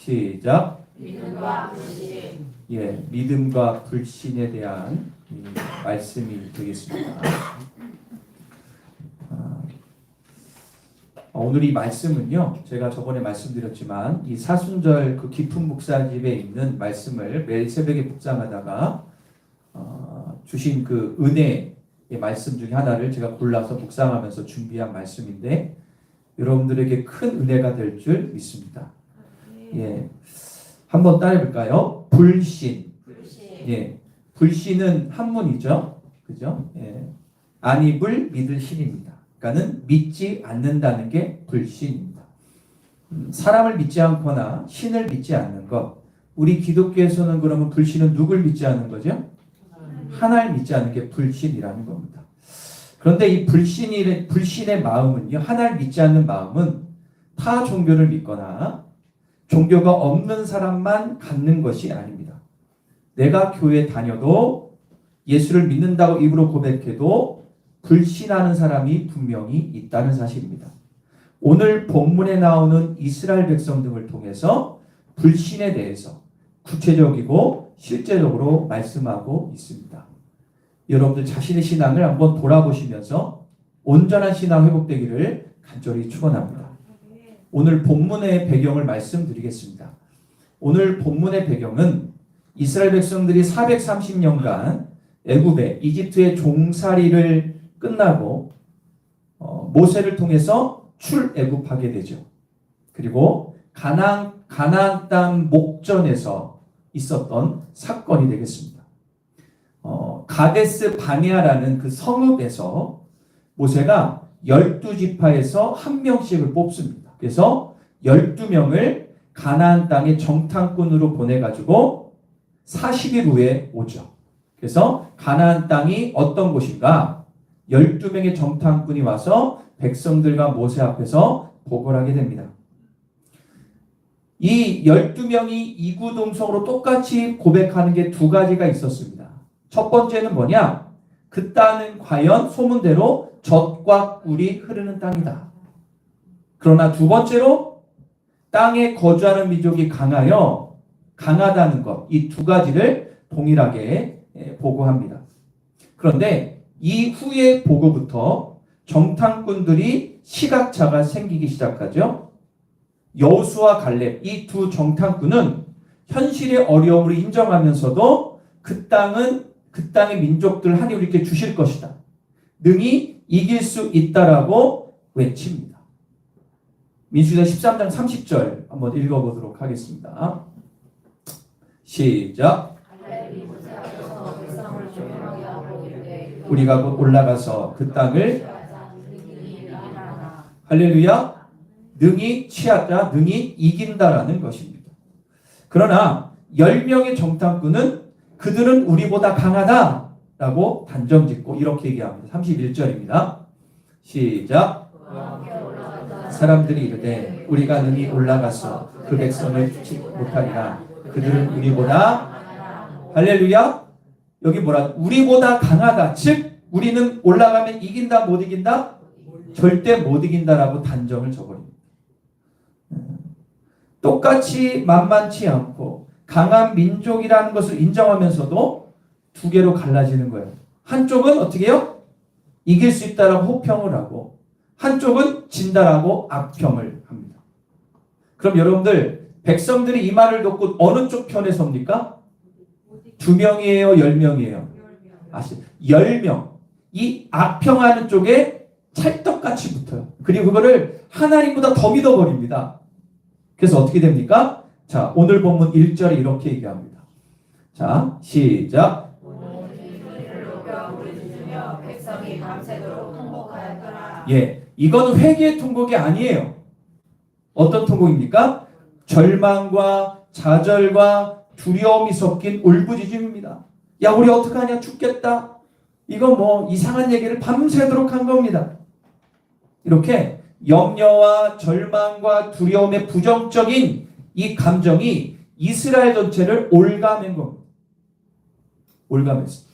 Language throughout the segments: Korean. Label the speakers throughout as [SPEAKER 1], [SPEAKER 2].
[SPEAKER 1] 시작.
[SPEAKER 2] 믿음과 불신.
[SPEAKER 1] 예, 믿음과 불신에 대한 이 말씀이 되겠습니다. 오늘 이 말씀은요, 제가 저번에 말씀드렸지만 이 사순절 그 깊은 묵상집에 있는 말씀을 매일 새벽에 묵상하다가 주신 그 은혜의 말씀 중에 하나를 제가 골라서 묵상하면서 준비한 말씀인데 여러분들에게 큰 은혜가 될 줄 믿습니다. 예, 한번 따라해볼까요? 불신. 예, 불신은 한문이죠, 그죠? 예, 안입을 믿을 신입니다. 그러니까는 믿지 않는다는 게 불신입니다. 사람을 믿지 않거나 신을 믿지 않는 것. 우리 기독교에서는 그러면 불신은 누굴 믿지 않는 거죠? 하나를 믿지 않는 게 불신이라는 겁니다. 그런데 이 불신의 마음은요, 하나를 믿지 않는 마음은 타 종교를 믿거나 종교가 없는 사람만 갖는 것이 아닙니다. 내가 교회 다녀도 예수를 믿는다고 입으로 고백해도 불신하는 사람이 분명히 있다는 사실입니다. 오늘 본문에 나오는 이스라엘 백성 등을 통해서 불신에 대해서 구체적이고 실제적으로 말씀하고 있습니다. 여러분들 자신의 신앙을 한번 돌아보시면서 온전한 신앙 회복되기를 간절히 축원합니다. 오늘 본문의 배경을 말씀드리겠습니다. 오늘 본문의 배경은 이스라엘 백성들이 430년간 애굽에 이집트의 종살이를 끝나고 모세를 통해서 출애굽하게 되죠. 그리고 가나안 땅 목전에서 있었던 사건이 되겠습니다. 가데스 바네아라는 그 성읍에서 모세가 12지파에서 한 명씩을 뽑습니다. 그래서 12명을 가나안 땅의 정탐꾼으로 보내가지고 40일 후에 오죠. 그래서 가나안 땅이 어떤 곳인가? 12명의 정탐꾼이 와서 백성들과 모세 앞에서 보고를 하게 됩니다. 이 12명이 이구동성으로 똑같이 고백하는 게 두 가지가 있었습니다. 첫 번째는 뭐냐? 그 땅은 과연 소문대로 젖과 꿀이 흐르는 땅이다. 그러나 두 번째로 땅에 거주하는 민족이 강하다는 것, 이 두 가지를 동일하게 보고합니다. 그런데 이 후의 보고부터 정탐꾼들이 시각차가 생기기 시작하죠. 여호수아 갈렙 이 두 정탐꾼은 현실의 어려움을 인정하면서도 그 땅의 민족들 하나님 우리에게 주실 것이다. 능히 이길 수 있다라고 외칩니다. 민수기서 13장 30절 한번 읽어보도록 하겠습니다. 시작. 우리가 곧 올라가서 그 땅을 할렐루야 능히 취하자 능히 이긴다라는 것입니다. 그러나 10명의 정탐꾼은 그들은 우리보다 강하다라고 단정짓고 이렇게 얘기합니다. 31절입니다. 시작. 사람들이 이르되 우리가 능히 올라가서 그 백성을 죽지 못하리라. 그들은 우리보다 할렐루야 여기 뭐라? 우리보다 강하다. 즉 우리는 올라가면 이긴다 못 이긴다? 절대 못 이긴다라고 단정을 줘버립니다. 똑같이 만만치 않고 강한 민족이라는 것을 인정하면서도 두 개로 갈라지는 거예요. 한쪽은 어떻게 해요? 이길 수 있다라고 호평을 하고 한쪽은 진다라고 악평을 합니다. 그럼 여러분들 백성들이 이 말을 듣고 어느 쪽 편에 섭니까? 2명이에요? 10명이에요? 10명. 이 악평하는 쪽에 찰떡같이 붙어요. 그리고 그거를 하나님보다 더 믿어버립니다. 그래서 어떻게 됩니까? 자, 오늘 본문 1절에 이렇게 얘기합니다. 자, 시작. 예, 이건 회개의 통곡이 아니에요. 어떤 통곡입니까? 절망과 좌절과 두려움이 섞인 울부짖음입니다. 야, 우리 어떡하냐? 죽겠다. 이거 뭐 이상한 얘기를 밤새도록 한 겁니다. 이렇게 염려와 절망과 두려움의 부정적인 이 감정이 이스라엘 전체를 올가맨 겁니다. 올가맸습니다.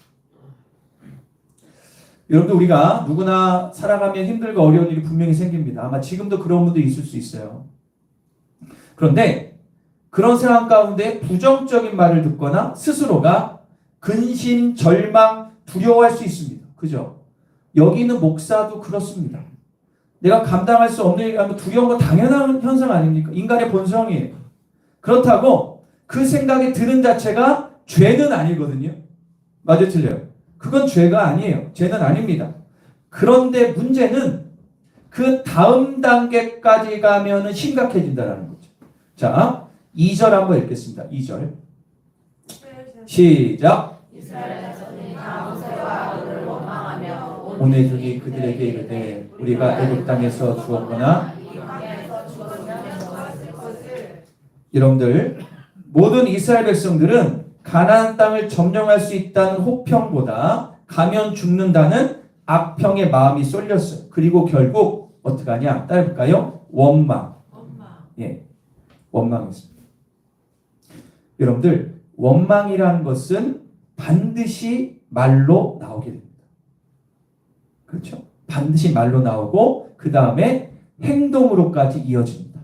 [SPEAKER 1] 여러분들 우리가 누구나 살아가면 힘들고 어려운 일이 분명히 생깁니다. 아마 지금도 그런 분도 있을 수 있어요. 그런데 그런 상황 가운데 부정적인 말을 듣거나 스스로가 근심, 절망, 두려워할 수 있습니다. 그죠? 여기 있는 목사도 그렇습니다. 내가 감당할 수 없는 일을 하면 두려운 건 당연한 현상 아닙니까? 인간의 본성이에요. 그렇다고 그 생각이 드는 자체가 죄는 아니거든요. 맞아요, 틀려요? 그건 죄가 아니에요. 죄는 아닙니다. 그런데 문제는 그 다음 단계까지 가면은 심각해진다는 거죠. 자, 2절 한번 읽겠습니다. 2절. 시작.
[SPEAKER 2] 이스라엘 자손이 다 모세와 아론을 원망하며
[SPEAKER 1] 오늘 중이 그들에게 이르되 우리가 애굽 땅에서 죽었거나
[SPEAKER 2] 이 광야에서 죽었으면 좋았을 것을.
[SPEAKER 1] 여러분들 모든 이스라엘 백성들은 가나안 땅을 점령할 수 있다는 혹평보다 가면 죽는다는 악평의 마음이 쏠렸어요. 그리고 결국 어떻게 하냐? 따라볼까요? 원망. 예, 원망했습니다. 여러분들 원망이라는 것은 반드시 말로 나오게 됩니다. 그렇죠? 반드시 말로 나오고 그 다음에 행동으로까지 이어집니다.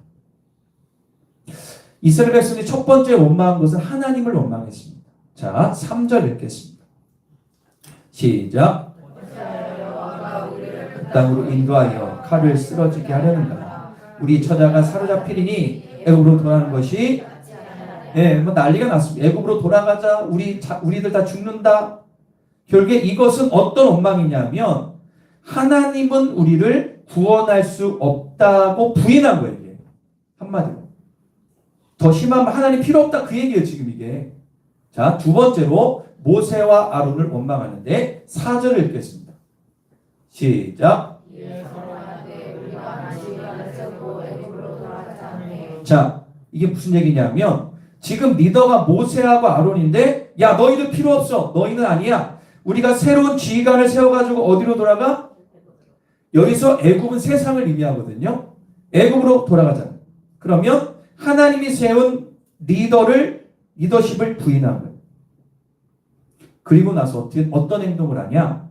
[SPEAKER 1] 이스라엘 백성이 첫 번째 원망한 것은 하나님을 원망했습니다. 자, 3절 읽겠습니다. 시작. 그 땅으로 인도하여 칼을 쓰러지게 하려는가? 우리 처자가 사로잡히리니 애굽으로 돌아가는 것이 뭐 난리가 났습니다. 애굽으로 돌아가자. 우리들 다 죽는다. 결국에 이것은 어떤 원망이냐면 하나님은 우리를 구원할 수 없다고 부인한 거예요. 이게. 한마디로. 더 심하면 하나님 필요 없다 그 얘기예요. 지금 이게. 자, 두 번째로 모세와 아론을 원망하는데 4절을 읽겠습니다. 시작. 자, 이게 무슨 얘기냐면 지금 리더가 모세하고 아론인데 야 너희들 필요 없어. 너희는 아니야. 우리가 새로운 지휘관을 세워가지고 어디로 돌아가? 여기서 애굽은 세상을 의미하거든요. 애굽으로 돌아가자. 그러면 하나님이 세운 리더십을 부인한 거예요. 그리고 나서 어떤 행동을 하냐?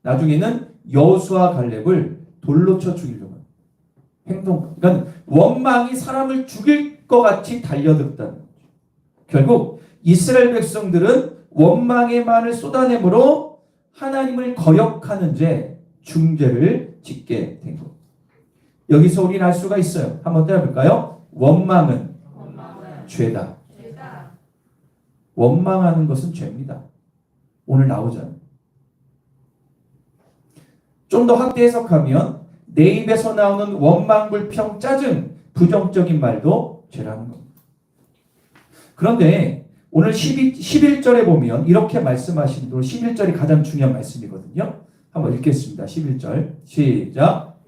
[SPEAKER 1] 나중에는 여호수아 갈렙을 돌로 쳐 죽이려고 해요. 행동. 그러니까 원망이 사람을 죽일 것 같이 달려들었다는 거죠. 결국 이스라엘 백성들은 원망의 말을 쏟아내므로 하나님을 거역하는 죄, 중죄를 짓게 된 겁니다. 여기서 우리는 알 수가 있어요. 한번 따라볼까요? 원망은 죄다. 원망하는 것은 죄입니다. 오늘 나오잖아요. 좀 더 확대 해석하면 내 입에서 나오는 원망, 불평, 짜증, 부정적인 말도 죄라는 겁니다. 그런데 오늘 11절에 보면 이렇게 말씀하신 대로 11절이 가장 중요한 말씀이거든요. 한번 읽겠습니다. 11절 시작.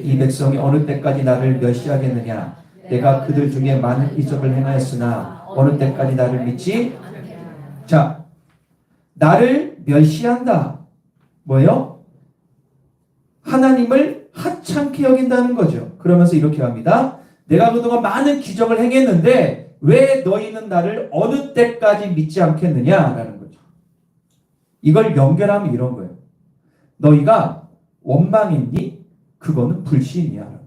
[SPEAKER 1] 이 백성이 어느 때까지 나를 멸시하겠느냐? 내가 그들 중에 많은 이적을 행하였으나 어느 때까지 나를 믿지? 자, 나를 멸시한다. 뭐예요? 하나님을 하찮게 여긴다는 거죠. 그러면서 이렇게 합니다. 내가 그동안 많은 기적을 행했는데 왜 너희는 나를 어느 때까지 믿지 않겠느냐라는 거죠. 이걸 연결하면 이런 거예요. 너희가 원망했니? 그거는 불신이야.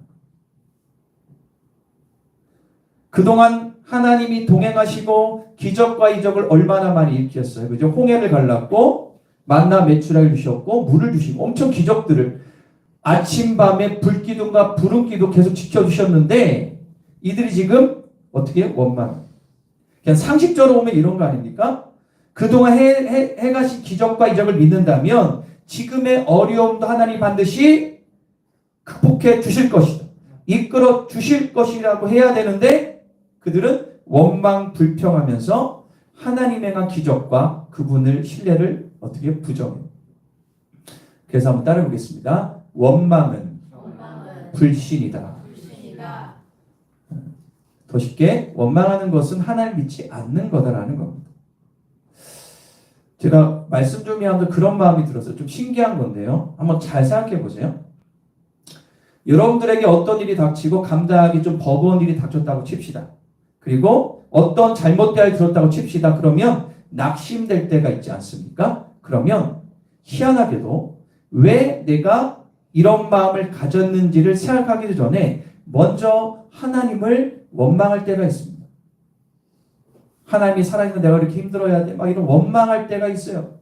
[SPEAKER 1] 그동안 하나님이 동행하시고 기적과 이적을 얼마나 많이 일으켰어요. 그죠? 홍해를 갈랐고 만나 메추라기 주셨고 물을 주시고 엄청 기적들을 아침 밤에 불기둥과 부름기도 계속 지켜주셨는데 이들이 지금 어떻게 해요? 원망. 그냥 상식적으로 보면 이런 거 아닙니까? 그동안 해가신 기적과 이적을 믿는다면 지금의 어려움도 하나님 반드시 극복해 주실 것이다. 이끌어 주실 것이라고 해야 되는데 그들은 원망 불평하면서 하나님의 행한 기적과 그분을 신뢰를 어떻게 부정해요. 그래서 한번 따라 보겠습니다. 원망은 불신이다. 더 쉽게 원망하는 것은 하나님 믿지 않는 거다라는 겁니다. 제가 말씀 좀 하면서 그런 마음이 들어서 좀 신기한 건데요. 한번 잘 생각해 보세요. 여러분들에게 어떤 일이 닥치고 감당하기 좀 버거운 일이 닥쳤다고 칩시다. 그리고 어떤 잘못된 일이 들었다고 칩시다. 그러면 낙심될 때가 있지 않습니까? 그러면 희한하게도 왜 내가 이런 마음을 가졌는지를 생각하기 전에 먼저 하나님을 원망할 때가 있습니다. 하나님이 살아있는 내가 이렇게 힘들어야 돼. 막 이런 원망할 때가 있어요.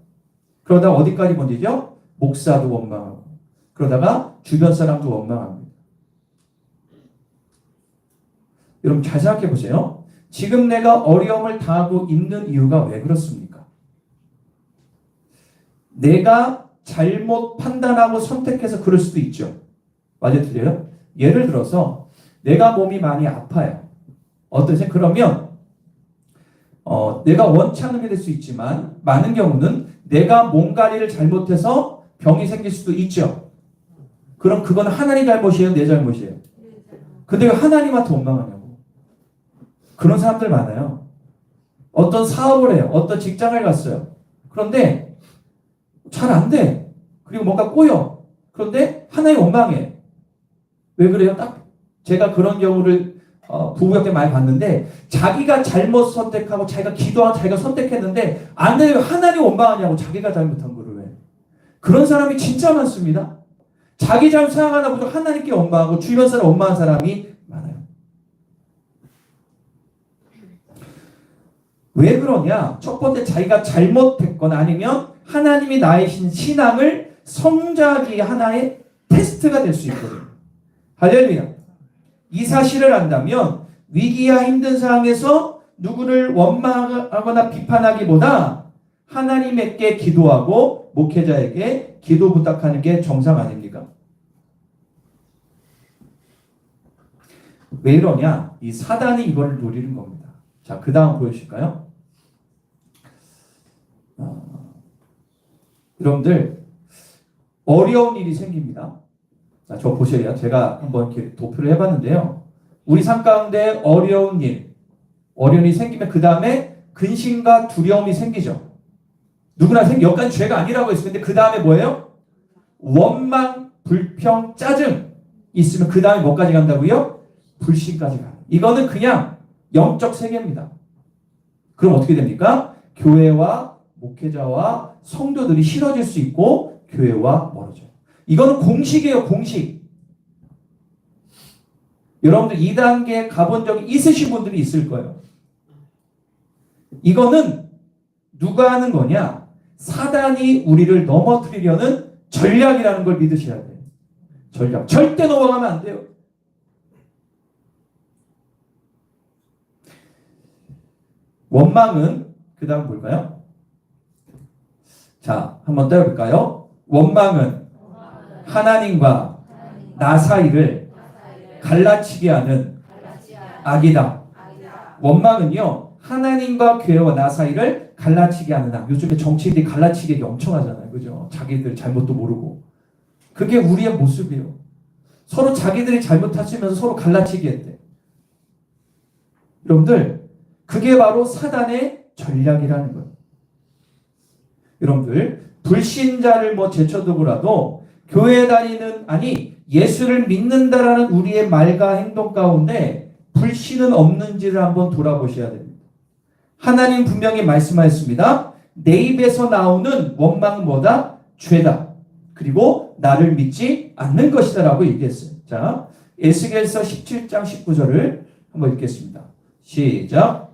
[SPEAKER 1] 그러다가 어디까지 번지죠? 목사도 원망하고 그러다가 주변 사람도 원망합니다. 여러분 잘 생각해 보세요. 지금 내가 어려움을 당하고 있는 이유가 왜 그렇습니까? 내가 잘못 판단하고 선택해서 그럴 수도 있죠. 맞아요? 틀려요? 예를 들어서 내가 몸이 많이 아파요. 어떠세요? 그러면 내가 원치 않는 게 될 수 있지만 많은 경우는 내가 몸 관리를 잘못해서 병이 생길 수도 있죠. 그럼 그건 하나님 잘못이에요? 내 잘못이에요? 근데 왜 하나님한테 원망하냐고. 그런 사람들 많아요. 어떤 사업을 해요. 어떤 직장을 갔어요. 그런데 잘 안 돼. 그리고 뭔가 꼬여. 그런데 하나님 원망해. 왜 그래요? 딱 제가 그런 경우를 부부역에 많이 봤는데 자기가 잘못 선택하고 자기가 기도하고 자기가 선택했는데 안 돼요. 하나님 원망하냐고. 자기가 잘못한 거를 왜. 그런 사람이 진짜 많습니다. 자기 잘못 생각하나 보다 하나님께 원망하고 주변 사람 원망한 사람이 많아요. 왜 그러냐? 첫 번째 자기가 잘못했거나 아니면 하나님이 나의 신앙을 성장하기 하나의 테스트가 될 수 있거든요. 할렐루야. 이 사실을 안다면 위기와 힘든 상황에서 누구를 원망하거나 비판하기보다 하나님께 기도하고 목회자에게 기도 부탁하는 게 정상 아닙니까? 왜 이러냐? 이 사단이 이걸 노리는 겁니다. 자, 그 다음 보여주실까요? 여러분들 어려운 일이 생깁니다. 자, 저 보세요. 제가 한번 이렇게 도표를 해봤는데요. 우리 삶 가운데 어려운 일이 생기면 그 다음에 근심과 두려움이 생기죠. 누구나 여기까지 죄가 아니라고 했었는데 그 다음에 뭐예요? 원망, 불평, 짜증 있으면 그 다음에 뭐까지 간다고요? 불신까지 가요. 이거는 그냥 영적 세계입니다. 그럼 어떻게 됩니까? 교회와 목회자와 성도들이 싫어질 수 있고 교회와 멀어져요. 이거는 공식이에요. 공식. 여러분들 2단계 가본 적이 있으신 분들이 있을 거예요. 이거는 누가 하는 거냐? 사단이 우리를 넘어뜨리려는 전략이라는 걸 믿으셔야 돼요. 전략. 절대 넘어가면 안 돼요. 원망은 그 다음 볼까요? 자, 한번 떼어볼까요? 원망은 하나님과 나 사이를 갈라치게 하는 악이다. 원망은요, 하나님과 교회와 나 사이를 갈라치게 하는 악. 요즘에 정치인들이 갈라치기 엄청 하잖아요. 그죠? 자기들 잘못도 모르고. 그게 우리의 모습이에요. 서로 자기들이 잘못하시면서 서로 갈라치게 했대. 여러분들, 그게 바로 사단의 전략이라는 거예요. 여러분들, 불신자를 제쳐두고라도 교회 다니는, 예수를 믿는다라는 우리의 말과 행동 가운데 불신은 없는지를 한번 돌아보셔야 됩니다. 하나님 분명히 말씀하셨습니다. 내 입에서 나오는 원망은 뭐다? 죄다. 그리고 나를 믿지 않는 것이다 라고 얘기했어요. 자, 에스겔서 17장 19절을 한번 읽겠습니다. 시작.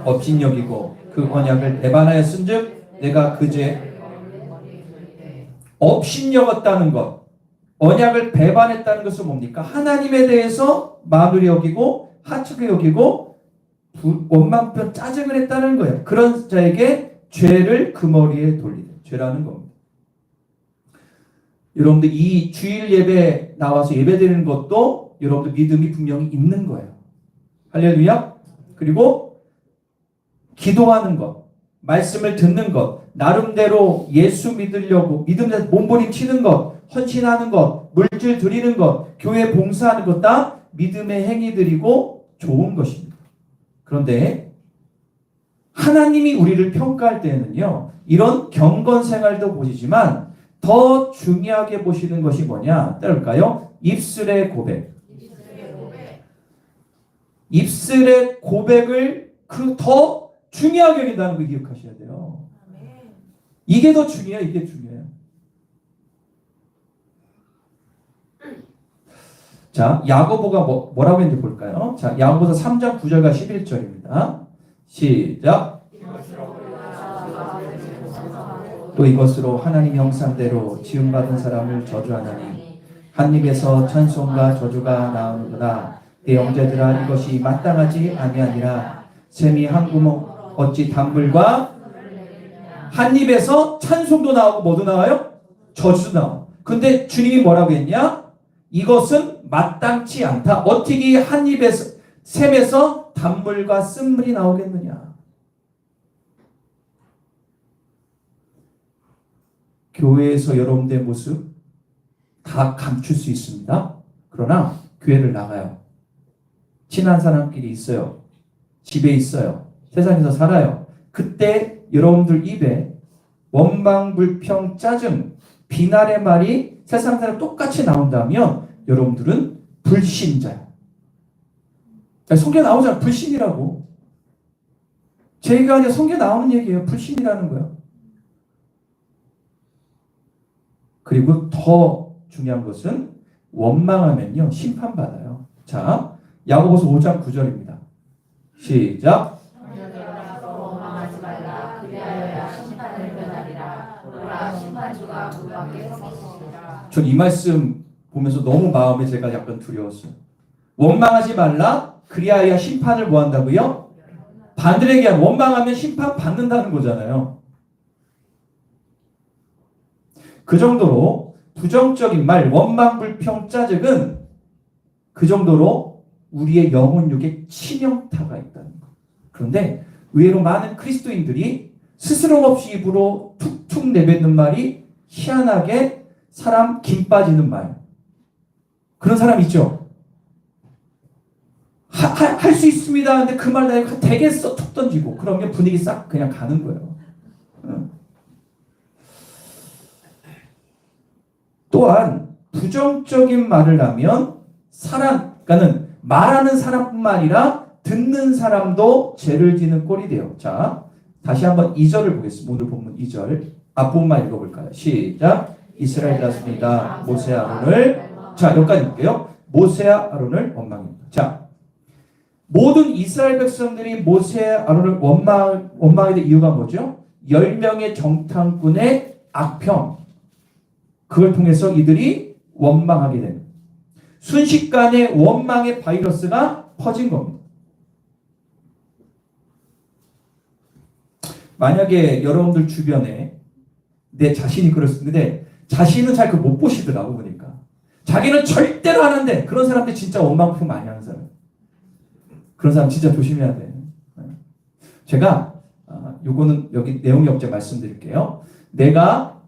[SPEAKER 1] 업신여기고 그 언약을 배반하였은즉 내가 그제 업신여겼다는 것, 언약을 배반했다는 것은 뭡니까? 하나님에 대해서 마누리 여기고 하찮게 여기고 원망편 짜증을 했다는 거예요. 그런 자에게 죄를 그 머리에 돌리는 죄라는 겁니다. 여러분들 이 주일 예배 나와서 예배드리는 것도 여러분들 믿음이 분명히 있는 거예요. 할렐루야. 그리고 기도하는 것, 말씀을 듣는 것, 나름대로 예수 믿으려고 믿음에 몸부림치는 것, 헌신하는 것, 물질 드리는 것, 교회 봉사하는 것 다 믿음의 행위들이고 좋은 것입니다. 그런데 하나님이 우리를 평가할 때는요, 이런 경건 생활도 보시지만 더 중요하게 보시는 것이 뭐냐? 따를까요? 입술의 고백. 입술의 고백을 더 중요하게 여긴다는 거 기억하셔야 돼요. 이게 더 중요해요. 이게 중요해요. 자, 야고보가 뭐라고 했는지 볼까요? 자, 야고보서 3장 9절과 11절입니다. 시작. 또 이것으로 하나님 형상대로 지음받은 사람을 저주하나니 한 입에서 찬송과 저주가 나오는구나. 내 형제들아, 이것이 마땅하지 아니하니라. 샘이 한 구멍 어찌 단물과 한 입에서 찬송도 나오고 뭐도 나와요? 저주도 나와요. 근데 주님이 뭐라고 했냐? 이것은 마땅치 않다. 어떻게 한 입에서 샘에서 단물과 쓴물이 나오겠느냐? 교회에서 여러분들의 모습 다 감출 수 있습니다. 그러나 교회를 나가요. 친한 사람끼리 있어요. 집에 있어요. 세상에서 살아요. 그때 여러분들 입에 원망, 불평, 짜증, 비난의 말이 세상 사람 똑같이 나온다면 여러분들은 불신자예요. 성경에 나오잖아요. 불신이라고. 제가 아니라 성경에 나오는 얘기예요. 불신이라는 거예요. 그리고 더 중요한 것은 원망하면요 심판받아요. 자, 야고보서 5장 9절입니다. 시작.
[SPEAKER 2] 원망하지 말라. 그리하여야 심판을 면하리라. 보라, 심판주가 문 밖에 서 있으리라.
[SPEAKER 1] 전 이 말씀 보면서 너무 마음에 제가 약간 두려웠어요. 원망하지 말라. 그리하여 심판을 뭐 한다고요? 반대로 얘기하면 원망하면 심판 받는다는 거잖아요. 그 정도로 부정적인 말, 원망, 불평, 짜증은 그 정도로 우리의 영혼육에 치명타가 있다는 것. 그런데 의외로 많은 그리스도인들이 스스럼 없이 입으로 툭툭 내뱉는 말이 희한하게 사람 김 빠지는 말. 그런 사람 있죠? 할 수 있습니다. 근데 그 말 내가 되겠어 툭 던지고 그러면 분위기 싹 그냥 가는 거예요. 또한 부정적인 말을 하면 그러니까는 말하는 사람뿐만 아니라 듣는 사람도 죄를 지는 꼴이 돼요. 자, 다시 한번 2절을 보겠습니다. 오늘 본문 2절 앞부분만 읽어볼까요? 시작. 이스라엘 자손이다 모세와 아론을 자 여기까지 볼게요. 모세와 아론을 원망합니다. 자, 모든 이스라엘 백성들이 모세와 아론을 원망하게 된 이유가 뭐죠? 10명의 정탐꾼의 악평, 그걸 통해서 이들이 원망하게 되는 순식간에 원망의 바이러스가 퍼진 겁니다. 만약에 여러분들 주변에 내 자신이 그렇습니다. 자신은 잘 그 못 보시더라고 보니까. 자기는 절대로 하는데 그런 사람들 진짜 원망 불평 많이 하는 사람. 그런 사람 진짜 조심해야 돼. 제가 요거는 여기 내용이 없지 말씀드릴게요. 내가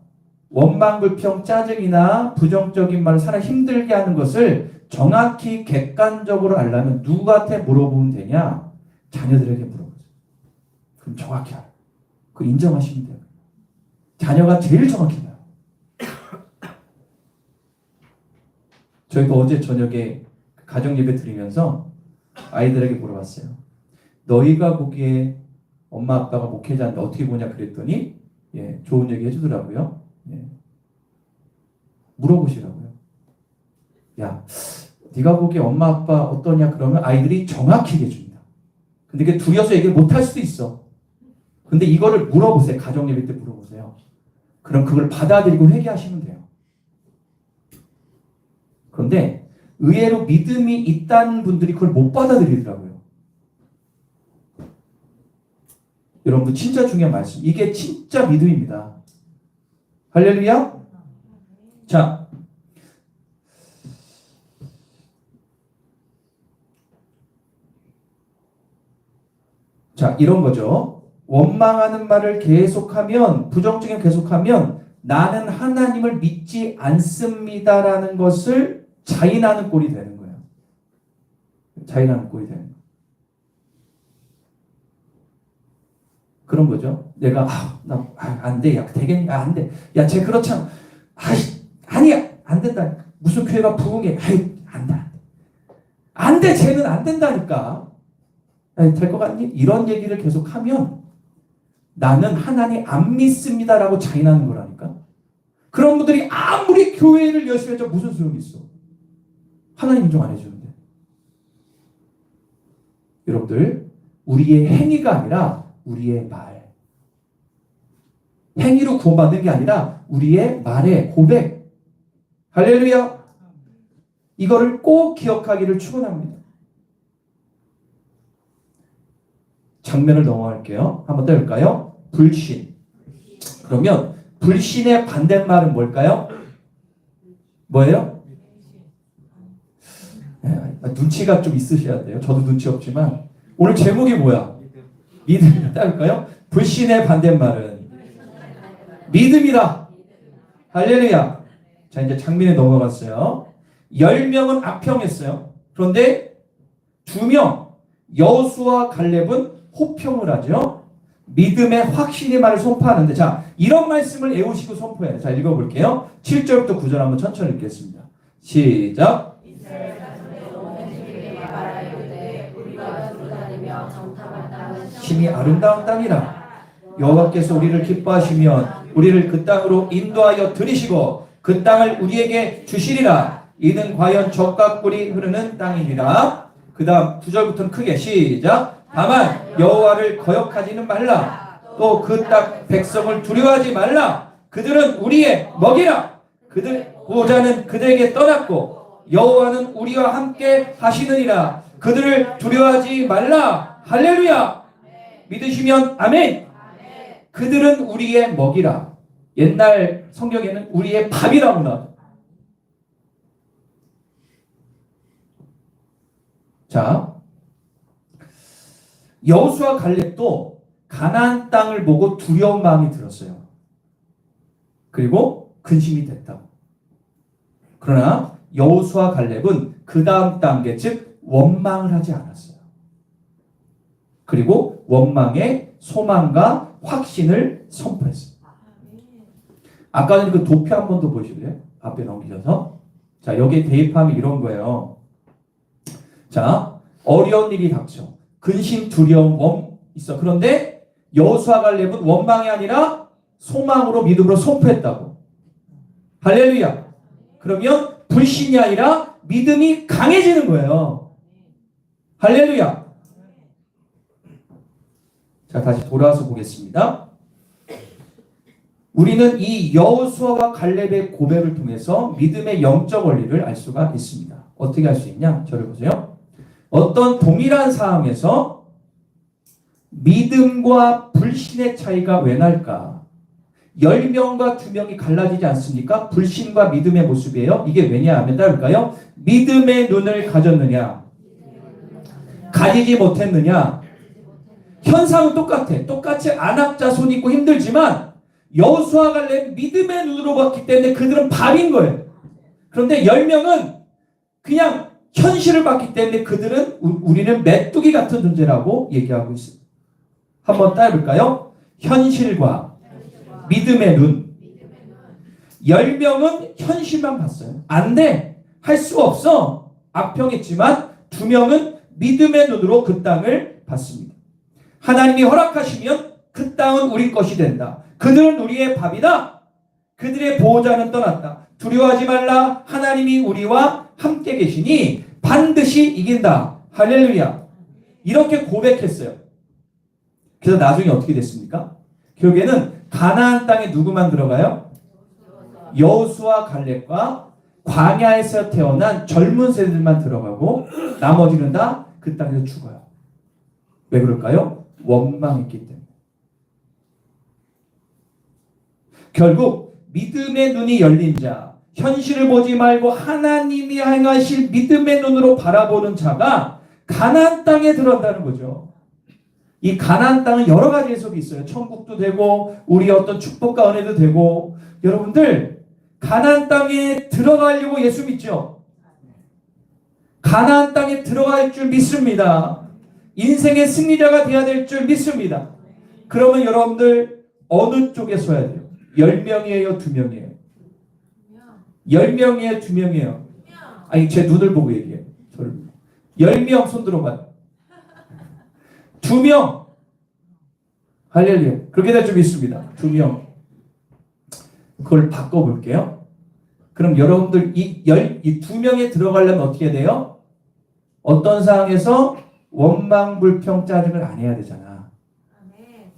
[SPEAKER 1] 원망, 불평, 짜증이나 부정적인 말을 사람 힘들게 하는 것을 정확히 객관적으로 알려면 누구한테 물어보면 되냐? 자녀들에게 물어보세요. 그럼 정확히 알아요. 그걸 인정하시면 돼요. 자녀가 제일 정확히 알아요. 저희도 어제 저녁에 가정예배 드리면서 아이들에게 물어봤어요. 너희가 보기에 엄마 아빠가 목회자인데 어떻게 보냐 그랬더니 좋은 얘기 해주더라고요. 물어보시라고요. 야, 네가 보기에 엄마 아빠 어떠냐 그러면 아이들이 정확히 얘기해줍니다. 근데 그게 두려워서 얘기를 못할 수도 있어. 근데 이거를 물어보세요. 가정예배 때 물어보세요. 그럼 그걸 받아들이고 회개하시면 돼요. 그런데 의외로 믿음이 있다는 분들이 그걸 못 받아들이더라고요. 여러분들 진짜 중요한 말씀. 이게 진짜 믿음입니다. 할렐루야. 자, 이런 거죠. 원망하는 말을 계속하면, 부정적인 계속하면 나는 하나님을 믿지 않습니다라는 것을 자인하는 꼴이 되는 거예요. 자인하는 꼴이 되는 거예요. 그런 거죠. 내가 안 돼. 야, 되겠냐? 안 돼. 야, 쟤 그렇잖아. 아니야. 안 된다. 무슨 교회가 부흥해. 안 돼. 안 돼. 쟤는 안 된다니까. 될 것 같니? 이런 얘기를 계속하면 나는 하나님 안 믿습니다라고 자인하는 거라니까. 그런 분들이 아무리 교회를 열심히 해도 무슨 소용이 있어. 하나님 인정 안 해주는데. 여러분들, 우리의 행위가 아니라 우리의 말. 행위로 구원받는 게 아니라 우리의 말의 고백. 할렐루야. 이거를 꼭 기억하기를 축원합니다. 장면을 넘어갈게요. 한번 더 볼까요? 불신. 그러면 불신의 반대말은 뭘까요? 뭐예요? 눈치가 좀 있으셔야 돼요. 저도 눈치 없지만 오늘 제목이 뭐야? 믿음이다 할까요? 불신의 반대말은 믿음이다. 할렐루야. 자, 이제 장면에 넘어갔어요. 10명은 악평했어요. 그런데 2명 여호수아 갈렙은 호평을 하죠. 믿음의 확신의 말을 선포하는데, 자, 이런 말씀을 애우시고 선포해야 돼요. 자, 읽어볼게요. 7절부터 9절 한번 천천히 읽겠습니다. 시작. 심히 아름다운 땅이라. 여호와께서 우리를 기뻐하시면 우리를 그 땅으로 인도하여 들이시고 그 땅을 우리에게 주시리라. 이는 과연 젖과 꿀이 흐르는 땅이니라. 그 다음 9절부터는 크게 시작. 다만 여호와를 거역하지는 말라. 또 그 땅 백성을 두려워하지 말라. 그들은 우리의 먹이라. 그들 보호자는 그들에게 떠났고 여호와는 우리와 함께 하시느니라. 그들을 두려워하지 말라. 할렐루야. 믿으시면 아멘. 그들은 우리의 먹이라. 옛날 성경에는 우리의 밥이라고 나와요. 자, 여호수아 갈렙도 가나안 땅을 보고 두려운 마음이 들었어요. 그리고 근심이 됐다고. 그러나 여호수아 갈렙은 그 다음 단계, 즉 원망을 하지 않았어요. 그리고 원망의 소망과 확신을 선포했어요. 아까 전에 그 도표 한 번 더 보실래요? 앞에 넘기셔서. 자, 여기에 대입하면 이런 거예요. 자, 어려운 일이 닥쳐. 근심, 두려움, 있어. 그런데 여호수아 갈렙은 원망이 아니라 소망으로 믿음으로 선포했다고. 할렐루야. 그러면 불신이 아니라 믿음이 강해지는 거예요. 할렐루야. 자, 다시 돌아와서 보겠습니다. 우리는 이 여호수아와 갈렙의 고백을 통해서 믿음의 영적 원리를 알 수가 있습니다. 어떻게 할 수 있냐? 저를 보세요. 어떤 동일한 상황에서 믿음과 불신의 차이가 왜 날까? 10명과 2명이 갈라지지 않습니까? 불신과 믿음의 모습이에요. 이게 왜냐하면 따를까요? 믿음의 눈을 가졌느냐? 가지지 못했느냐? 현상은 똑같아. 똑같이 안악자 손 있고 힘들지만 여호수아 갈렙 믿음의 눈으로 봤기 때문에 그들은 밥인 거예요. 그런데 10명은 그냥 현실을 봤기 때문에 그들은 우리는 메뚜기 같은 존재라고 얘기하고 있습니다. 한번 따라해볼까요? 현실과 믿음의 눈. 10명은 현실만 봤어요. 안 돼. 할 수 없어. 악평했지만 2명은 믿음의 눈으로 그 땅을 봤습니다. 하나님이 허락하시면 그 땅은 우리 것이 된다. 그들은 우리의 밥이다. 그들의 보호자는 떠났다. 두려워하지 말라. 하나님이 우리와 함께 계시니 반드시 이긴다. 할렐루야. 이렇게 고백했어요. 그래서 나중에 어떻게 됐습니까? 결국에는 가나안 땅에 누구만 들어가요? 여호수아 갈렙과 광야에서 태어난 젊은 세대들만 들어가고 나머지는 다 그 땅에서 죽어요. 왜 그럴까요? 원망했기 때문에. 결국 믿음의 눈이 열린 자, 현실을 보지 말고 하나님이 행하실 믿음의 눈으로 바라보는 자가 가나안 땅에 들어간다는 거죠. 이 가나안 땅은 여러 가지 해석이 있어요. 천국도 되고 우리의 어떤 축복과 은혜도 되고. 여러분들 가나안 땅에 들어가려고 예수 믿죠? 가나안 땅에 들어갈 줄 믿습니다. 인생의 승리자가 되어야 될 줄 믿습니다. 그러면 여러분들 어느 쪽에 서야 돼요? 10명이에요? 2명이에요? 10명이에요? 2명이에요? 아니 제 눈을 보고 얘기해요. 10명 손 들어봐요. 2명. 할렐루야. 그렇게 될 줄 믿습니다. 2명. 그걸 바꿔볼게요. 그럼 여러분들 이 두 명에 들어가려면 어떻게 돼요? 어떤 상황에서 원망, 불평, 짜증을 안 해야 되잖아.
[SPEAKER 2] 아멘.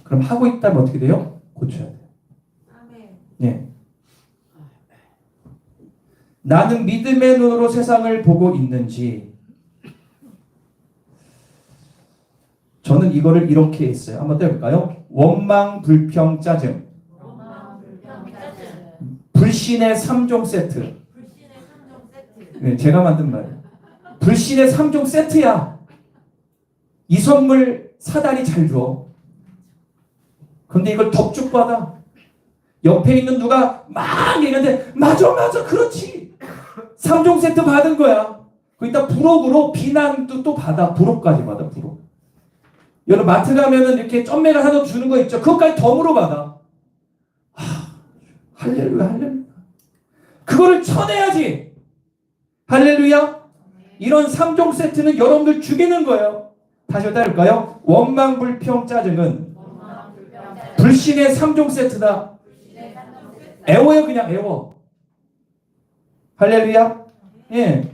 [SPEAKER 1] 그럼 하고 있다면 어떻게 돼요? 고쳐야 돼요.
[SPEAKER 2] 아멘.
[SPEAKER 1] 예. 나는 믿음의 눈으로 세상을 보고 있는지. 저는 이거를 이렇게 했어요. 한번 떼볼까요? 원망, 불평, 짜증.
[SPEAKER 2] 원망, 불평, 짜증.
[SPEAKER 1] 불신의 3종 세트.
[SPEAKER 2] 불신의 3종 세트.
[SPEAKER 1] 네, 제가 만든 말이에요. 불신의 3종 세트야. 이 선물 사단이 잘 줘. 근데 이걸 덕죽받아. 옆에 있는 누가 막 얘기하는데 맞아 그렇지. 3종 세트 받은 거야. 거기다 부록으로 비난도 또 받아. 부록까지 받아. 부록. 여러분 마트 가면은 이렇게 점매가 하나 주는 거 있죠. 그것까지 덤으로 받아. 할렐루야. 그거를 쳐내야지. 할렐루야. 이런 3종 세트는 여러분들 죽이는 거예요. 다시 따를까요? 원망, 불평, 짜증은
[SPEAKER 2] 원망, 불평, 짜증.
[SPEAKER 1] 불신의 3종 세트다.
[SPEAKER 2] 불신의 3종 세트.
[SPEAKER 1] 애워요. 그냥 애워. 할렐루야. 예.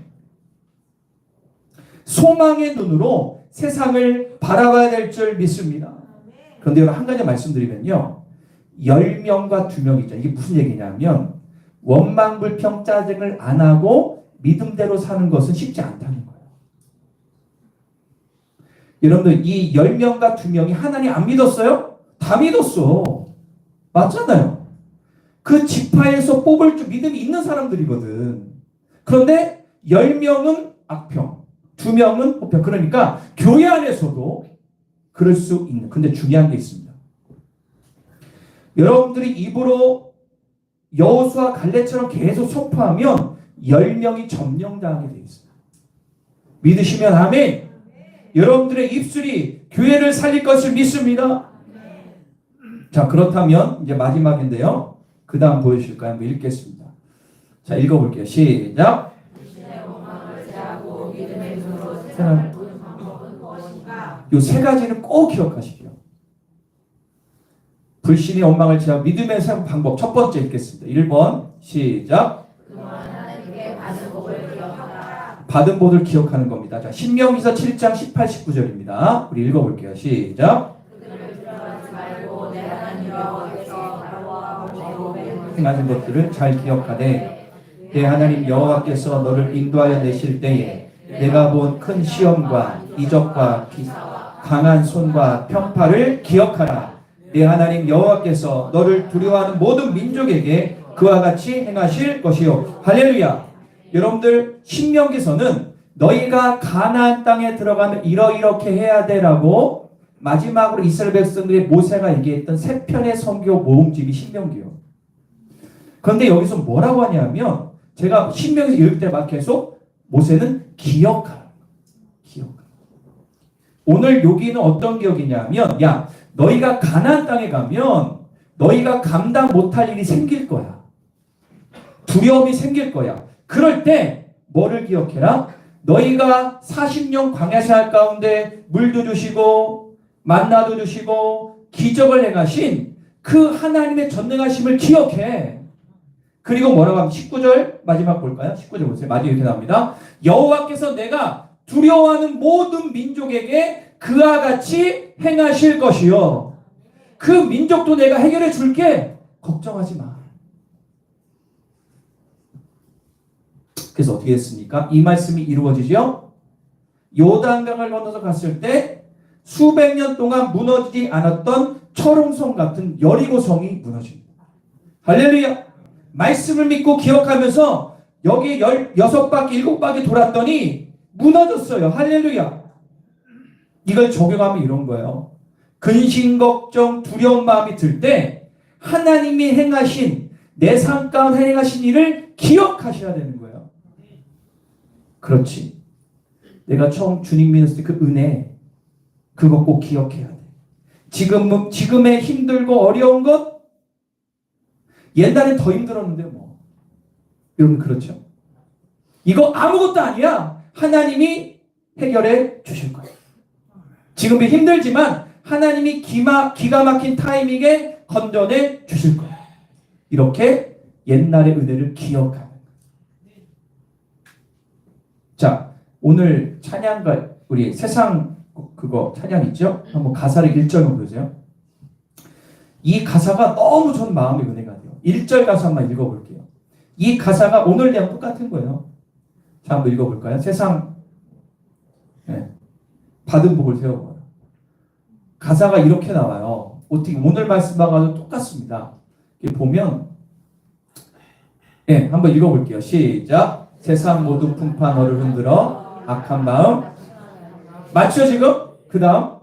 [SPEAKER 1] 소망의 눈으로 세상을 바라봐야 될 줄 믿습니다. 그런데 여러분 한 가지 말씀드리면요. 10명과 2명 있죠. 이게 무슨 얘기냐면 원망, 불평, 짜증을 안 하고 믿음대로 사는 것은 쉽지 않다는 거예요. 여러분들 이 10명과 2명이 하나님 안 믿었어요? 다 믿었어. 맞잖아요. 그 지파에서 뽑을 줄 믿음이 있는 사람들이거든. 그런데 10명은 악평, 2명은 호평. 그러니까 교회 안에서도 그럴 수 있는. 근데 중요한 게 있습니다. 여러분들이 입으로 여호수아 갈렙처럼 계속 선포하면 10명이 점령당하게 되어 있습니다. 믿으시면 아멘. 여러분들의 입술이 교회를 살릴 것을 믿습니다. 자, 그렇다면 이제 마지막인데요. 그 다음 보여주실까요? 한번 읽겠습니다. 자, 읽어볼게요. 시작.
[SPEAKER 2] 불신의 원망을 제하고 믿음의 눈으로 세상을 보는 방법은 무엇인가?
[SPEAKER 1] 요 세 가지는 꼭 기억하시고요. 불신의 원망을 제하고 믿음의 생 방법. 첫 번째 읽겠습니다. 1번 시작.
[SPEAKER 2] 그동안 하나님께 받은 복을 기억하라.
[SPEAKER 1] 받은 복을 기억하는 겁니다. 자, 신명기서 7장 18, 19절입니다. 우리 읽어볼게요. 시작.
[SPEAKER 2] 그들을 들어가지 말고 내 하나님 여호와께서 바로와 모세의
[SPEAKER 1] 행하신 것들을 잘 기억하되 내 하나님 여호와께서 너를 인도하여 내실 때에 내가 본 큰 시험과 이적과 기사와 강한 손과 편파를 기억하라. 내 하나님 여호와께서 너를 두려워하는 모든 민족에게 그와 같이 행하실 것이요. 할렐루야. 여러분들 신명기서는 너희가 가나안 땅에 들어가면 이렇게 해야 돼라고 마지막으로 이스라엘 백성들의 모세가 얘기했던 세 편의 선교 모음집이 신명기예요. 그런데 여기서 뭐라고 하냐면 제가 신명기서 읽을 때 막 계속 모세는 기억하라. 기억하라. 오늘 여기는 어떤 기억이냐면 야 너희가 가나안 땅에 가면 너희가 감당 못할 일이 생길 거야. 두려움이 생길 거야. 그럴 때 뭐를 기억해라? 너희가 40년 광야 생활 가운데 물도 주시고 만나도 주시고 기적을 행하신 그 하나님의 전능하심을 기억해. 그리고 뭐라고 하면 19절 마지막 볼까요? 19절 보세요. 마지막에 이렇게 나옵니다. 여호와께서 내가 두려워하는 모든 민족에게 그와 같이 행하실 것이요. 그 민족도 내가 해결해 줄게. 걱정하지 마. 그래서 어떻게 됐습니까? 이 말씀이 이루어지죠? 요단강을 건너서 갔을 때 수백 년 동안 무너지지 않았던 철옹성 같은 여리고성이 무너집니다. 할렐루야. 말씀을 믿고 기억하면서 여기 16바퀴 7바퀴 돌았더니 무너졌어요. 할렐루야. 이걸 적용하면 이런 거예요. 근심, 걱정, 두려운 마음이 들 때 하나님이 행하신 내 삶 가운데 행하신 일을 기억하셔야 되는 거예요. 그렇지. 내가 처음 주님 믿었을 때 그 은혜 그거 꼭 기억해야 돼. 지금의 힘들고 어려운 것 옛날엔 더 힘들었는데 뭐. 여러분 그렇죠? 이거 아무것도 아니야. 하나님이 해결해 주실 거예요. 지금 힘들지만 하나님이 기가 막힌 타이밍에 건져내 주실 거예요. 이렇게 옛날의 은혜를 기억하는. 자, 오늘 찬양가 우리 세상 그거 찬양 있죠? 한번 가사를 1절로 보세요. 이 가사가 너무 전 마음의 은혜가 돼요. 1절 가사 한번 읽어볼게요. 이 가사가 오늘 내용 똑같은 거예요. 자, 한번 읽어볼까요? 세상 받은 복을 세워보라. 가사가 이렇게 나와요. 어떻게 오늘 말씀하고도 똑같습니다. 보면 한번 읽어볼게요. 시작. 세상 모든 풍파 너를 흔들어 악한 마음 맞죠 지금? 그 다음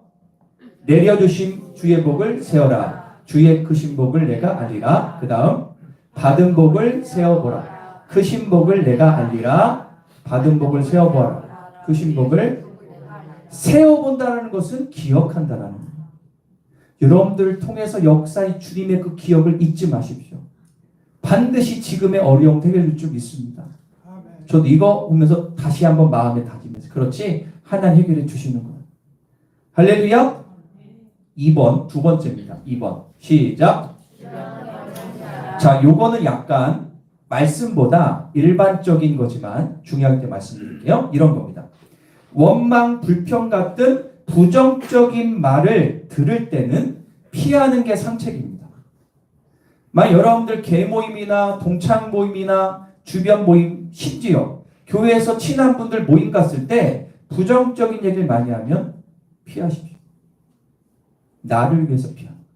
[SPEAKER 1] 내려주신 주의 복을 세워라. 주의 크신 복을 내가 알리라. 그 다음 받은 복을 세워보라. 크신 복을 내가 알리라. 받은 복을 세워보라. 크신 복을 세워본다는 것은 기억한다라는 거예요. 여러분들을 통해서 역사의 주님의 그 기억을 잊지 마십시오. 반드시 지금의 어려움 해결될 줄 믿습니다. 저도 이거 보면서 다시 한번 마음에 다지면서 그렇지 하나님 해결해 주시는 거예요. 할렐루야. 2번 두 번째입니다. 2번 시작. 자, 요거는 약간 말씀보다 일반적인 거지만 중요할 때 말씀드릴게요. 이런 겁니다. 원망, 불평 같은 부정적인 말을 들을 때는 피하는 게 상책입니다. 만약 여러분들 개 모임이나 동창 모임이나 주변 모임, 심지어 교회에서 친한 분들 모임 갔을 때 부정적인 얘기를 많이 하면 피하십시오. 나를 위해서 피하는 거예요.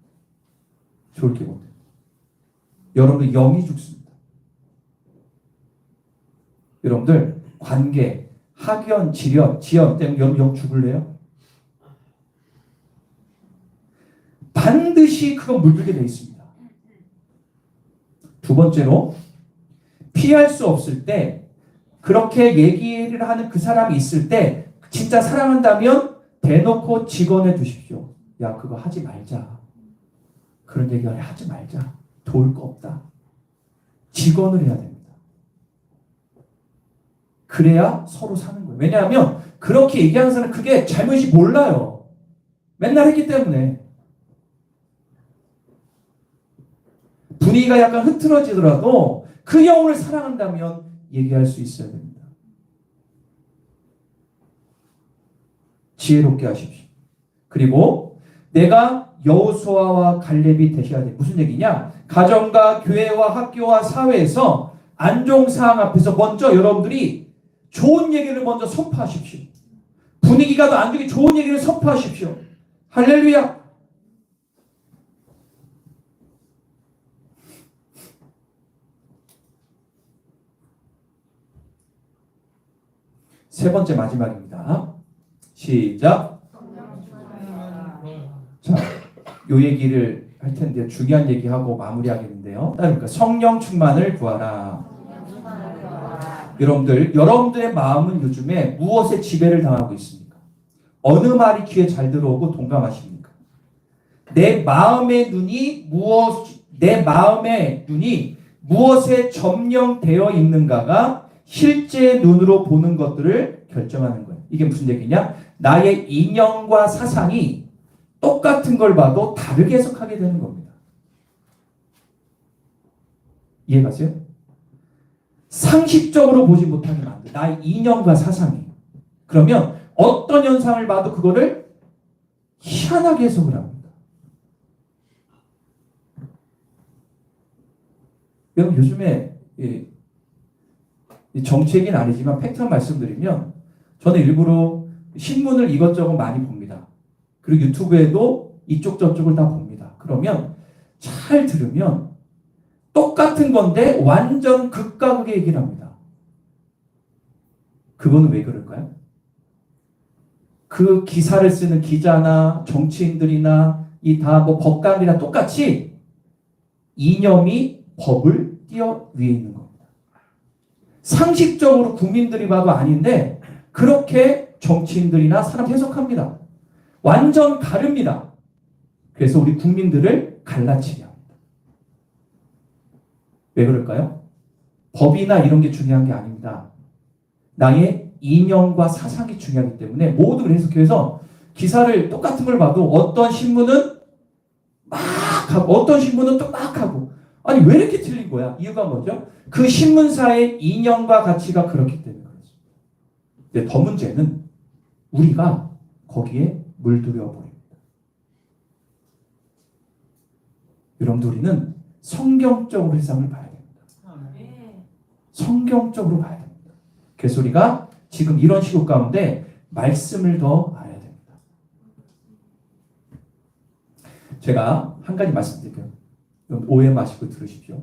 [SPEAKER 1] 좋을 게 못해요. 여러분들 영이 죽습니다. 여러분들 관계, 학연, 지연 때문에 여러분 영 죽을래요? 반드시 그건 물들게 되어 있습니다. 두 번째로 피할 수 없을 때 그렇게 얘기를 하는 그 사람이 있을 때 진짜 사랑한다면 대놓고 직언해 주십시오. 야 그거 하지 말자. 그런 얘기 하지 말자. 도울 거 없다. 직언을 해야 됩니다. 그래야 서로 사는 거예요. 왜냐하면 그렇게 얘기하는 사람은 그게 잘못이 몰라요. 맨날 했기 때문에. 분위기가 약간 흐트러지더라도 그 영혼을 사랑한다면 얘기할 수 있어야 됩니다. 지혜롭게 하십시오. 그리고 내가 여호수아와 갈렙이 되셔야 돼. 무슨 얘기냐? 가정과 교회와 학교와 사회에서 안 좋은 상황 앞에서 먼저 여러분들이 좋은 얘기를 먼저 선포하십시오. 분위기가 더 안 좋게 좋은 얘기를 선포하십시오. 할렐루야. 세 번째 마지막입니다. 시작. 자, 요 얘기를 할 텐데 중요한 얘기하고 마무리하겠는데요. 따르니까 성령 충만을 구하라. 여러분들의 마음은 요즘에 무엇에 지배를 당하고 있습니까? 어느 말이 귀에 잘 들어오고 동감하십니까? 내 마음의 눈이 무엇에 점령되어 있는가가 실제 눈으로 보는 것들을 결정하는 거예요. 이게 무슨 얘기냐? 나의 인형과 사상이 똑같은 걸 봐도 다르게 해석하게 되는 겁니다. 이해가세요? 상식적으로 보지 못하게 만든 나의 인형과 사상이. 그러면 어떤 현상을 봐도 그거를 희한하게 해석을 합니다. 여러분 요즘에 정치 얘기는 아니지만 팩트만 말씀드리면 저는 일부러 신문을 이것저것 많이 봅니다. 그리고 유튜브에도 이쪽 저쪽을 다 봅니다. 그러면 잘 들으면 똑같은 건데 완전 극과 극의 얘기를 합니다. 그거는 왜 그럴까요? 그 기사를 쓰는 기자나 정치인들이나 이 다 뭐 법관이나 똑같이 이념이 법을 뛰어 위에 있는 겁니다. 상식적으로 국민들이 봐도 아닌데 그렇게 정치인들이나 사람 해석합니다. 완전 다릅니다. 그래서 우리 국민들을 갈라치게 합니다. 왜 그럴까요? 법이나 이런 게 중요한 게 아닙니다. 나의 이념과 사상이 중요하기 때문에 모두 해석해서 기사를 똑같은 걸 봐도 어떤 신문은 막 하고 어떤 신문은 또 막 하고 아니 왜 이렇게 틀린 거야? 이유가 뭐죠? 그 신문사의 이념과 가치가 그렇기 때문에 그렇죠. 근데 더 문제는 우리가 거기에 물들여 버립니다. 여러분들 우리는 성경적으로 세상을 봐야 됩니다. 성경적으로 봐야 됩니다. 그래서 우리가 지금 이런 시국 가운데 말씀을 더 알아야 됩니다. 제가 한 가지 말씀드릴게요. 오해 마시고 들으십시오.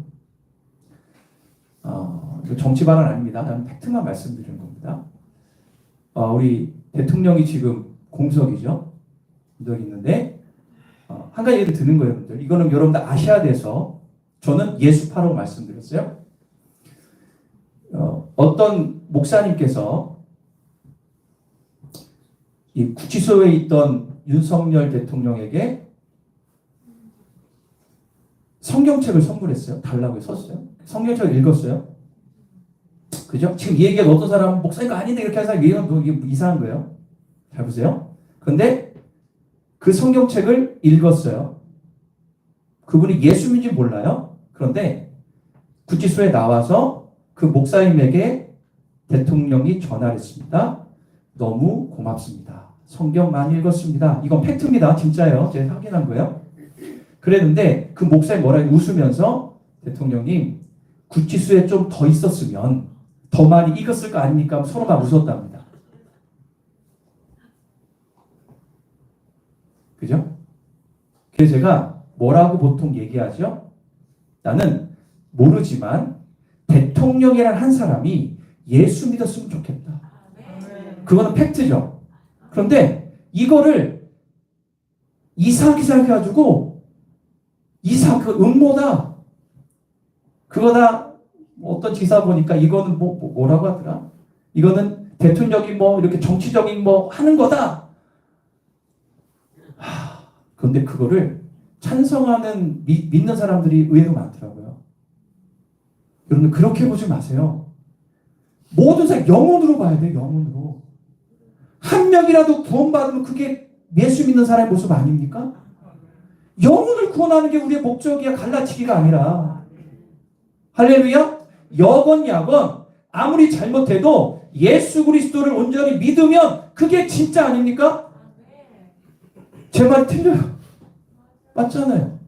[SPEAKER 1] 정치 발언 아닙니다. 나는 팩트만 말씀드리는 겁니다. 우리 대통령이 지금 공석이죠. 공석이 있는데 한 가지 예를 드는 거예요, 여러분들. 이거는 여러분들 아셔야 돼서 저는 예수파라고 말씀드렸어요. 어떤 목사님께서 이 구치소에 있던 윤석열 대통령에게 성경책을 선물했어요. 달라고 썼어요. 성경책을 읽었어요. 그죠? 지금 이 얘기가 어떤 사람은 목사님가 아닌데 이렇게 하는 사람이 이게 이상한 거예요. 잘 보세요. 그런데 그 성경책을 읽었어요. 그분이 예수님인지 몰라요. 그런데 구치소에 나와서 그 목사님에게 대통령이 전화를 했습니다. 너무 고맙습니다. 성경 많이 읽었습니다. 이건 팩트입니다. 진짜예요. 제가 확인한 거예요. 그랬는데 그 목사님 뭐라고 웃으면서 대통령님 구치소에 좀 더 있었으면 더 많이 읽었을 거 아닙니까? 서로 막 웃었답니다. 그죠? 그래서 제가 뭐라고 보통 얘기하죠? 나는 모르지만 대통령이란 한 사람이 예수 믿었으면 좋겠다. 그거는 팩트죠. 그런데 이거를 이상하게 생각해가지고 그 음모다. 그거다. 어떤 지사 보니까 이거는 뭐라고 하더라? 이거는 대통령이 이렇게 정치적인 하는 거다. 그런데 그거를 찬성하는 믿는 사람들이 의외로 많더라고요. 여러분 그렇게 보지 마세요. 모든 사람 영혼으로 봐야 돼요. 영혼으로. 한 명이라도 구원받으면 그게 예수 믿는 사람의 모습 아닙니까? 영혼을 구원하는 게 우리의 목적이야. 갈라치기가 아니라. 할렐루야. 여건 야건 아무리 잘못해도 예수 그리스도를 온전히 믿으면 그게 진짜 아닙니까? 제 말이 틀려요. 맞잖아요.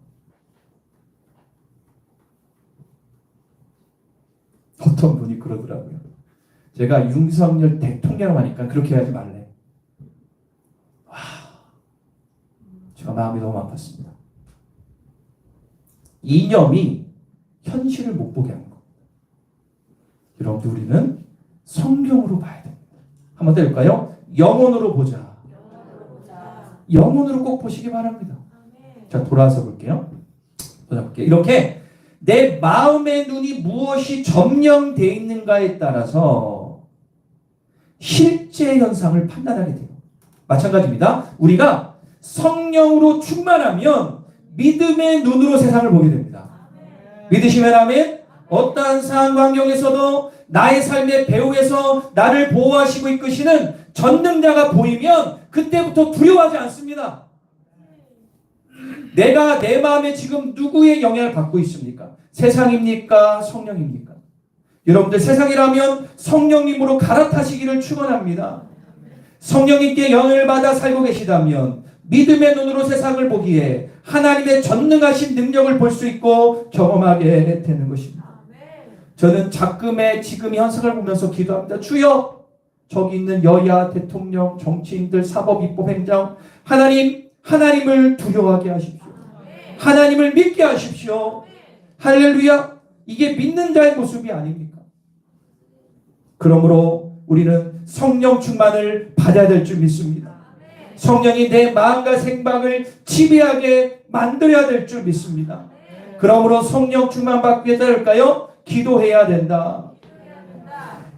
[SPEAKER 1] 어떤 분이 그러더라고요. 제가 윤석열 대통령 하니까 그렇게 하지 말래. 와, 제가 마음이 너무 아팠습니다. 이념이 현실을 못 보게 하는 겁니다. 여러분들 우리는 성경으로 봐야 됩니다. 한번 더 해볼까요? 영혼으로 보자. 영혼으로 꼭 보시기 바랍니다. 자, 돌아와서 볼게요. 이렇게 내 마음의 눈이 무엇이 점령되어 있는가에 따라서 실제 현상을 판단하게 돼요. 마찬가지입니다. 우리가 성령으로 충만하면 믿음의 눈으로 세상을 보게 됩니다. 믿으시면 아멘. 어떠한 상황 환경에서도 나의 삶의 배후에서 나를 보호하시고 이끄시는 전능자가 보이면 그때부터 두려워하지 않습니다. 내가 내 마음에 지금 누구의 영향을 받고 있습니까? 세상입니까? 성령입니까? 여러분들 세상이라면 성령님으로 갈아타시기를 축원합니다. 성령님께 영향을 받아 살고 계시다면 믿음의 눈으로 세상을 보기에 하나님의 전능하신 능력을 볼 수 있고 경험하게 되는 것입니다. 저는 지금 이 현상을 보면서 기도합니다. 주여, 저기 있는 여야, 대통령, 정치인들, 사법, 입법, 행정, 하나님을 두려워하게 하십시오. 하나님을 믿게 하십시오. 할렐루야. 이게 믿는 자의 모습이 아닙니까? 그러므로 우리는 성령 충만을 받아야 될 줄 믿습니다. 성령이 내 마음과 생각을 지배하게 만들어야 될 줄 믿습니다. 그러므로 성령 충만 받기 위해서 할까요? 기도해야 된다.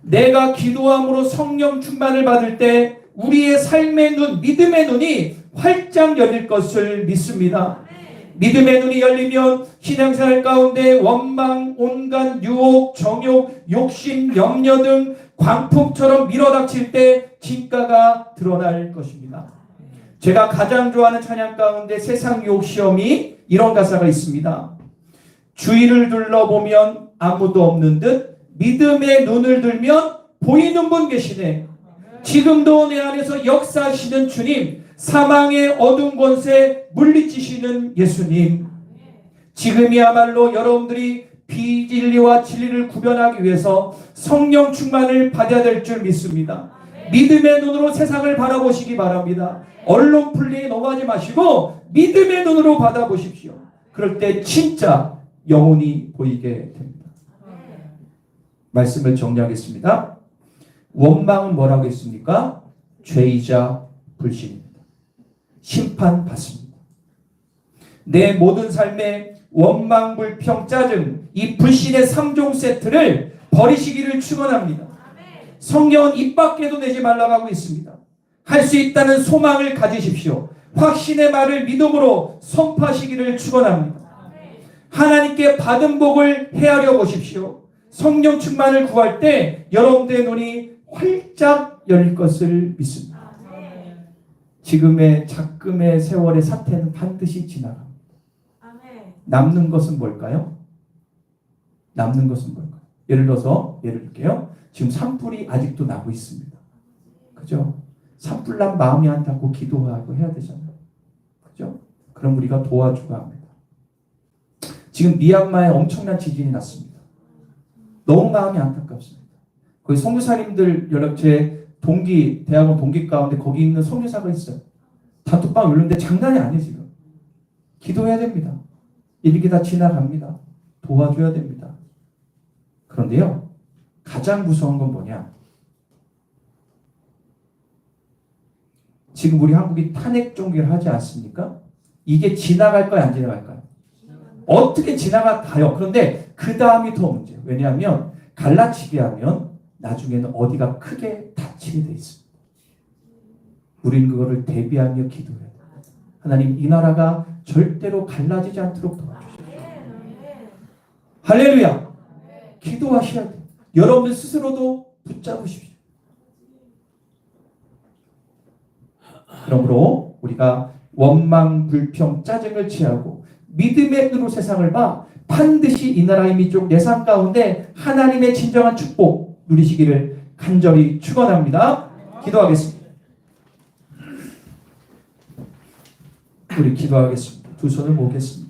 [SPEAKER 1] 내가 기도함으로 성령 충만을 받을 때 우리의 삶의 눈, 믿음의 눈이 활짝 열릴 것을 믿습니다. 믿음의 눈이 열리면 신앙생활 가운데 원망, 온갖 유혹, 정욕, 욕심, 염려 등 광풍처럼 밀어닥칠 때 진가가 드러날 것입니다. 제가 가장 좋아하는 찬양 가운데 세상 유혹 시험이 이런 가사가 있습니다. 주위를 둘러보면 아무도 없는 듯 믿음의 눈을 들면 보이는 분 계시네. 지금도 내 안에서 역사하시는 주님, 사망의 어두운 권세 물리치시는 예수님, 지금이야말로 여러분들이 비진리와 진리를 구별하기 위해서 성령 충만을 받아야 될 줄 믿습니다. 믿음의 눈으로 세상을 바라보시기 바랍니다. 언론 플레이에 넘어가지 마시고 믿음의 눈으로 받아보십시오. 그럴 때 진짜 영혼이 보이게 됩니다. 말씀을 정리하겠습니다. 원망은 뭐라고 했습니까? 죄이자 불신입니다. 심판받습니다. 내 모든 삶에 원망, 불평, 짜증, 이 불신의 3종 세트를 버리시기를 축원합니다. 성경은 입 밖에도 내지 말라고 하고 있습니다. 할 수 있다는 소망을 가지십시오. 확신의 말을 믿음으로 선포하시기를 축원합니다. 하나님께 받은 복을 헤아려 보십시오. 성령 충만을 구할 때 여러분들의 눈이 활짝 열릴 것을 믿습니다. 지금의 작금의 세월의 사태는 반드시 지나갑니다. 남는 것은 뭘까요? 남는 것은 뭘까요? 예를 들게요. 지금 산불이 아직도 나고 있습니다. 그죠? 산불 난 마음이 안타고 기도하고 해야 되잖아요. 그죠? 그럼 우리가 도와주고 합니다. 지금 미얀마에 엄청난 지진이 났습니다. 너무 마음이 안타깝습니다. 거기 선교사님들 연락 제 대학원 동기 가운데 거기 있는 선교사가 있어요. 단톡방 올렸는데 장난이 아니에요 지금. 기도해야 됩니다. 이렇게 다 지나갑니다. 도와줘야 됩니다. 그런데요, 가장 무서운 건 뭐냐? 지금 우리 한국이 탄핵 종결을 하지 않습니까? 이게 지나갈까요, 안 지나갈까요? 어떻게 지나가요? 그런데 그 다음이 더 문제예요. 왜냐하면 갈라치기 하면 나중에는 어디가 크게 다치게 돼 있습니다. 우리는 그거를 대비하며 기도해야 돼요. 하나님, 이 나라가 절대로 갈라지지 않도록 도와주십시오. 할렐루야. 기도하셔야 돼요. 여러분들 스스로도 붙잡으십시오. 그러므로 우리가 원망, 불평, 짜증을 취하고 믿음의 눈으로 세상을 봐 반드시 이 나라의 민족 내 삶 가운데 하나님의 진정한 축복 누리시기를 간절히 축원합니다. 기도하겠습니다. 우리 기도하겠습니다. 두 손을 모으겠습니다.